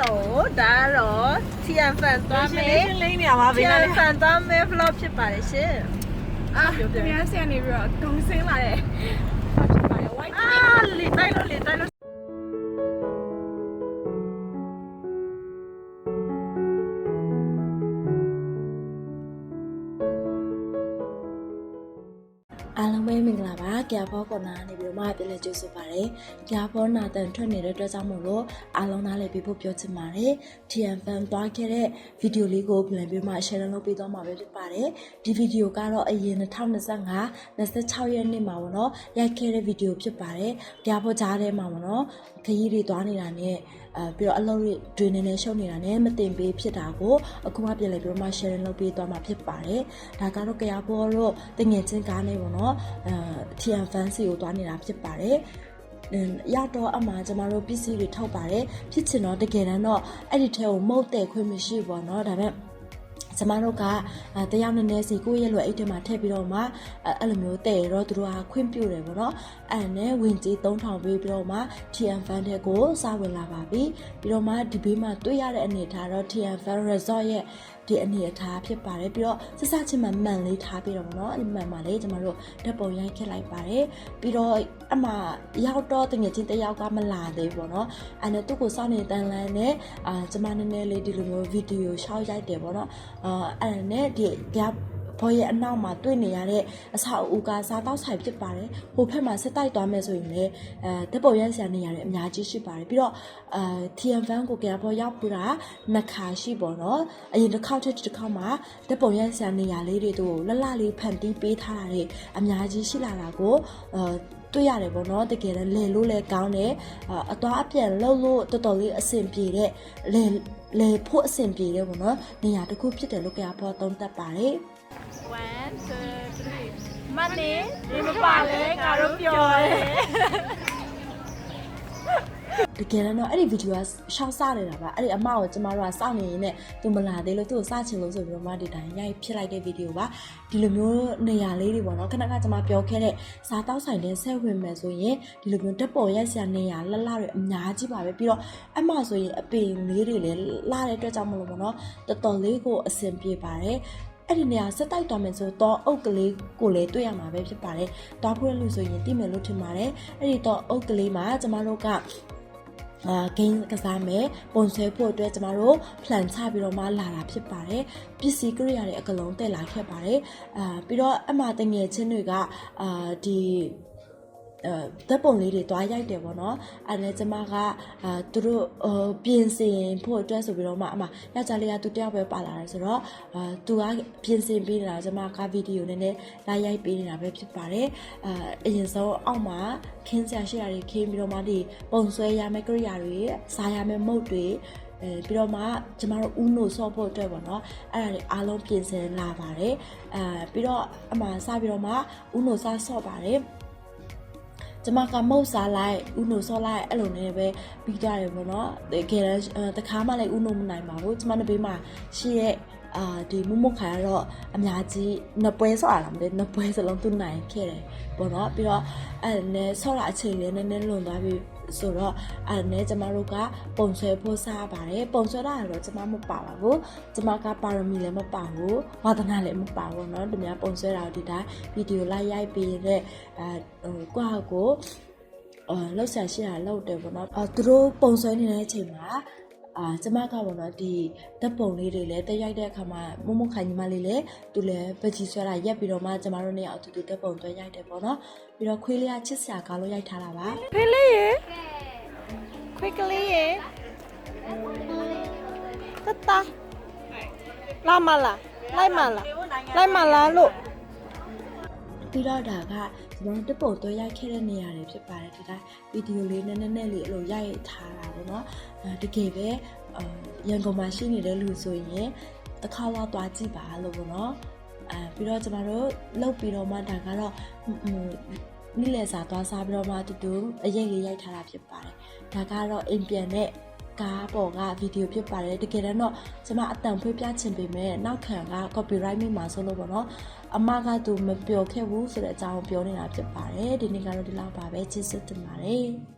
ဒါတော့ထီယန်ဖန်သွားမယ်ထီယန်ဖန်သွားမယ် vlog ဖြစ်ပါတယ်ရှင်ပြောပြများဆန်နေပြီးတော့ဂုံစင်းလာတယ်ဖြစ်ပါတယ် white လေတိုက်လို့အားလုံးပဲမင်္ဂလာပါကြာဖောကော်နာနေပြီးတော့မှပြန်လည်ကြိုဆိုပါရစေကြာဖောနာတန်ထွက်နေတဲ့အတွက်ကြောင့်မို့လို့အားလုံးနားလည်ပြီးဖို့ပြောချင်ပါတယ်ထီယန်ဖန်သွားခဲ့တဲ့ဗီဒီယိုလေးကိုပြန်ပြီးမှ share လုပ်ပေးသွားမှာပဲဖြစ်ပါတယ်ဒီဗီဒီယိုကတော့အရင်2025 26ရက်နေ့မှာပေါ့နော်ရိုက်ခဲ့တဲ့ဗီဒီယိုဖြစ်ပါတယ်ကြာဖောကြားထဲမှာပေါ့နော်ခရီးတွေသွားနေတာနဲ့ပြီးတော့အလုပ်တွေနေရှုံနေတာနဲ့မတင်ပေးဖြစ်တာကိုအခုမှပြန်လည်ပြီးမှ sharing လုပ်ပေးသွားမှာဖြစ်ပါတယ်ဒါကတော့ကြာဖောတော့တငယ်ချင်းကားနေပေါ့နော်ထီယန်ဖန်စီကိုသွားနေတာဖြစ်ပါတယ်ရောက်တော့အမှကျမတို့ပစ္စည်းတွေထောက်ပါတယ်ဖြစ်ချင်တော့တကယ်တမ်းတော့အဲ့ဒီထဲကိုမုတ်တဲ့ခွင့်မရှိဘူးပေါ့နော်ဒါပေမဲ့ကျမတို့ကတရားနည်းနည်းစီကိုယ့်ရဲ့လွယ်အိတ်ထဲမှာထည့်ပြီးတော့မှအဲ့လိုမျိုးတဲ့တော့သူတို့ကခွင့်ပြုတယ်ပေါ့နော်အဲ့နဲ့ဝင်ကြီး3000ပေးပြီးတော့မှ TN Fan တဲ့ကိုစဝင်လာပါပြီပြီးတော့မှဒီဘေးမှာတွေ့ရတဲ့အနေအထားတော့ TN Fan Resort ရဲ့ဒီအနေအထားဖြစ်ပါတယ်ပြီးတော့စစချင်းမှမှန်လေးထားပြီးတော့ပေါ့နော်အဲ့မှန်မှလေးကျမတို့ဓာတ်ပုံရိုက်ခက်လိုက်ပါတယ်ပြီးတော့အမှရောက်တော့တငယ်ချင်းတယောက်ကမလာသေးဘူးပေါ့နော်အဲ့နဲ့သူ့ကိုစောင့်နေတန်လန်းနဲ့ကျမနည်းနည်းလေးဒီလိုမျိုးဗီဒီယိုရှောက်ရိုက်တယ်ပေါ့နော်အဲ့နဲ့ဒီဘောရဲ့အနောက်မှာတွေ့နေရတဲ့အဆောက်အဦကစားတောက်ဆိုင်ဖြစ်ပါတယ်ဟိုဘက်မှာဆက်တိုက်သွားမယ်ဆိုရင်လည်းဓာတ်ပုံရိုက်ဆရာနေရတယ်အများကြီးရှိပါတယ်ပြီးတော့TN Fan ကိုဘောရောက်ပူတာနှစ်ခါရှိပေါ့နော်အရင်တစ်ခေါက်တစ်ခေါက်မှာဓာတ်ပုံရိုက်ဆရာနေရလေးတွေတို့လှလှလေးဖန်တီးပေးထားတာတွေအများကြီးရှိလာတာကိုတွေ့ရတယ်ပေါ့နော်တကယ်လည်းလဲလို့လဲကောင်းတယ်အသွားအပြန်လှုပ်လို့တော်တော်လေးအဆင်ပြေတဲ့လဲဖို့အဆင်ပြေတယ်ပေါ့နော်နေရာတစ်ခုဖြစ်တယ်လို့ဘောသုံးသပ်ပါတယ်1 2 3မနေဒီမပါလဲငါတို့ပြောတယ်တကယ်တော့အဲ့ဒီဗီဒီယိုကရှောက်စားနေတာပါအဲ့ဒီအမကိုကျမတို့ကစောင့်နေရင်လည်းသူမလာသေးလို့သူ့ကိုစချင်လို့ဆိုပြီးတော့မှဒီတိုင်းရိုက်ဖြစ်လိုက်တဲ့ဗီဒီယိုပါဒီလိုမျိုးနေရာလေးတွေပေါ့နော်ခဏခဏကျမပြောခဲ့တဲ့စားတောက်ဆိုင်တဲ့ဆက်ဝင်မယ်ဆိုရင်ဒီလိုမျိုးဓာတ်ပေါ်ရိုက်စရာနေရာလှလှတွေအများကြီးပါပဲပြီးတော့အမဆိုရင်အပင်လေးတွေလည်းလှတဲ့အတွက်ကြောင့်မလို့ပေါ့နော်တော်တော်လေးကိုအဆင်ပြေပါတယ်အဲ့ဒီနေရာစက်တိုက်တော်မယ်ဆိုတော့အုတ်ကလေးကိုလည်းတွေ့ရမှာပဲဖြစ်ပါတယ်။တောက်ဖို့လို့ဆိုရင်တိမယ်လို့ထင်ပါတယ်။အဲ့ဒီတော့အုတ်ကလေးမှာကျမတို့ကဂိမ်းကစားမယ်ပုံဆွဲဖို့အတွက်ကျမတို့ plan ချပြီးတော့မှလာတာဖြစ်ပါတယ်ပစ္စည်းကိရိယာတွေအကလုံးတက်လာခဲ့ပါတယ်ပြီးတော့အမတငယ်ချင်းတွေကဒီဓာတ်ပုံလေးတွေတွားရိုက်တယ်ပေါ့နော်အဲ့ဒါကျမကသူတို့ပြင်ဆင်ဖို့အတွက်ဆိုပြီးတော့မှအမယောက်ျားလေးကသူတယောက်ပဲပါလာတယ်ဆိုတော့သူကပြင်ဆင်ပေးနေတာကျမကဗီဒီယိုနဲ့လာရိုက်ပေးနေတာပဲဖြစ်ပါတယ်အရင်ဆုံးအောက်မှာခင်းစရာရှိတာတွေခင်းပြီးတော့မှဒီပုံဆွဲရမယ့်ကိရိယာတွေစားရမယ့်မုတ်တွေပြီးတော့မှကျမတို့ဦးနိုဆော့ဖို့အတွက်ပေါ့နော်အဲ့ဒါတွေအားလုံးပြင်ဆင်လာပါတယ်ပြီးတော့အမစပြီးတော့မှဦးနိုဆော့ပါတယ်ကျမကမုတ်စားလိုက်ဥနိုဆော့လိုက်အဲ့လိုနဲ့ပဲပြီးသွားတယ်ပေါ့နော်တကယ်တခါမှလည်းဥနိုမနိုင်ပါဘူးကျမတို့ဘေးမှာရှိရဲ့ဒီမုတ်ခိုင်ကတော့အများကြီးနှစ်ပွဲဆော့ရတာမသိနှစ်ပွဲစလုံးသူနိုင်ခဲ့တယ်ပေါ့နော်ပြီးတော့အဲ့နဲ့ဆော့တာအချိန်လေးနည်းနည်းလွန်သွားပြီဆိုတော့အဲ့နဲ့ကျမတို့ကပုံဆွဲဖို့စားပါတယ်ပုံဆွဲတာတော့ကျမမပါပါဘူးကျမကပါရမီလည်းမပါဘူးဝါသနာလည်းမပါဘူးเนาะဒီများပုံဆွဲတာဒီတိုင်းဗီဒီယိုလိုက်ရိုက်ပေးတဲ့ကွာကိုလောက်ဆရာရှိတာလောက်တယ်ပေါ့เนาะသူတို့ပုံဆွဲနေတဲ့အချိန်မှာကျမကပေါ့နော်ဒီဓာတ်ပုံလေးတွေလည်းတက်ရိုက်တဲ့အခါမှာမခိုင်ညီမလေးလည်းသူလည်းပကြီးဆွဲတာရက်ပြီးတော့မှကျမတို့နေအောင်တူဓာတ်ပုံတွဲရိုက်တယ်ပေါ့နော်ပြီးတော့ခွေးလေးကချစ်စရာကားလို့ရိုက်ထားတာပါခွေးလေးရေခွေးကလေးရေတတလာမလားလိုက်မလားလို့ပြီးတော့ဒါကကျွန်တော်တက်ပုံတွဲရိုက်ခဲ့တဲ့နေရာတွေဖြစ်ပါတယ်ဒီတိုင်းဗီဒီယိုလေးနည်းနည်းလေးအဲ့လိုရိုက်ထားတာပေါ့နော်တကယ်ပဲရန်ကုန်မှာရှိနေတဲ့လူဆိုရင်တစ်ခါတော့တွားကြည့်ပါလို့ပေါ့နော်ပြီးတော့ကျမတို့လောက်ပြီးတော့မှဒါကတော့နေ့လည်စာသွားစားပြီးတော့မှတူအရေးလေးရိုက်ထားတာဖြစ်ပါတယ်ဒါကတော့အိမ်ပြန်တဲ့ကားပေါ်ကဗီဒီယိုဖြစ်ပါတယ်တကယ်တော့ကျမအတန်ဖွေးပြချင်ပေမဲ့နောက်ခံက copyright မိမှာဆိုလို့ပေါ့နော်အမကသူမပြောခဲ့ဘူးဆိုတဲ့အကြောင်းပြောနေတာဖြစ်ပါတယ်ဒီနေ့ကတော့ဒီလောက်ပါပဲကျေးဇူးတင်ပါတယ်